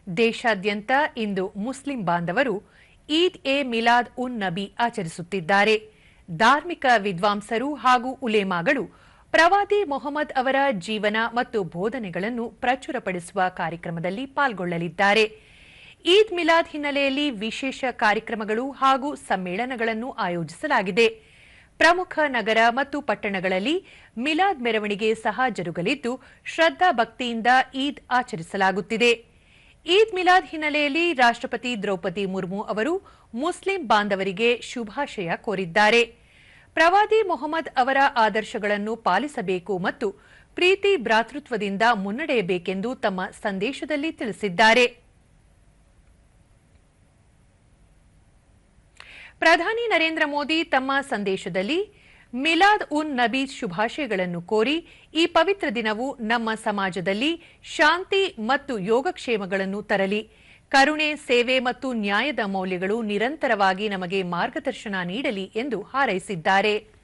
ದೇಶಾದ್ಯಂತ ಇಂದು ಮುಸ್ಲಿಂ ಬಾಂಧವರು ಈದ್ ಎ ಮಿಲಾದ್ ಉನ್ ನಬಿ ಆಚರಿಸುತ್ತಿದ್ದಾರೆ. ಧಾರ್ಮಿಕ ವಿದ್ವಾಂಸರು ಹಾಗೂ ಉಲೇಮಾಗಳು ಪ್ರವಾದಿ ಮೊಹಮ್ಮದ್ ಅವರ ಜೀವನ ಮತ್ತು ಬೋಧನೆಗಳನ್ನು ಪ್ರಚುರಪಡಿಸುವ ಕಾರ್ಯಕ್ರಮದಲ್ಲಿ ಪಾಲ್ಗೊಳ್ಳಲಿದ್ದಾರೆ. ಈದ್ ಮಿಲಾದ್ ಹಿನ್ನೆಲೆಯಲ್ಲಿ ವಿಶೇಷ ಕಾರ್ಯಕ್ರಮಗಳು ಹಾಗೂ ಸಮ್ಮೇಳನಗಳನ್ನು ಆಯೋಜಿಸಲಾಗಿದೆ. ಪ್ರಮುಖ ನಗರ ಮತ್ತು ಪಟ್ಟಣಗಳಲ್ಲಿ ಮಿಲಾದ್ ಮೆರವಣಿಗೆ ಸಹ ಜರುಗಲಿದ್ದು, ಶ್ರದ್ಧಾ ಭಕ್ತಿಯಿಂದ ಈದ್ ಆಚರಿಸಲಾಗುತ್ತಿದೆ. ಈದ್ ಮಿಲಾದ್ ಹಿನ್ನೆಲೆಯಲ್ಲಿ ರಾಷ್ಟ್ರಪತಿ ದ್ರೌಪದಿ ಮುರ್ಮು ಅವರು ಮುಸ್ಲಿಂ ಬಾಂಧವರಿಗೆ ಶುಭಾಶಯ ಕೋರಿದ್ದಾರೆ. ಪ್ರವಾದಿ ಮೊಹಮ್ಮದ್ ಅವರ ಆದರ್ಶಗಳನ್ನು ಪಾಲಿಸಬೇಕು ಮತ್ತು ಪ್ರೀತಿ ಭ್ರಾತೃತ್ವದಿಂದ ಮುನ್ನಡೆಯಬೇಕೆಂದು ತಮ್ಮ ಸಂದೇಶದಲ್ಲಿ ತಿಳಿಸಿದ್ದಾರೆ. ಪ್ರಧಾನಿ ನರೇಂದ್ರ ಮೋದಿ ತಮ್ಮ ಸಂದೇಶದಲ್ಲಿ ಮಿಲಾದ್ ಉನ್ ನಬಿ ಶುಭಾಶಯಗಳನ್ನು ಕೋರಿ, ಈ ಪವಿತ್ರ ದಿನವು ನಮ್ಮ ಸಮಾಜದಲ್ಲಿ ಶಾಂತಿ ಮತ್ತು ಯೋಗಕ್ಷೇಮಗಳನ್ನು ತರಲಿ, ಕರುಣೆ, ಸೇವೆ ಮತ್ತು ನ್ಯಾಯದ ಮೌಲ್ಯಗಳು ನಿರಂತರವಾಗಿ ನಮಗೆ ಮಾರ್ಗದರ್ಶನ ನೀಡಲಿ ಎಂದು ಹಾರೈಸಿದ್ದಾರೆ.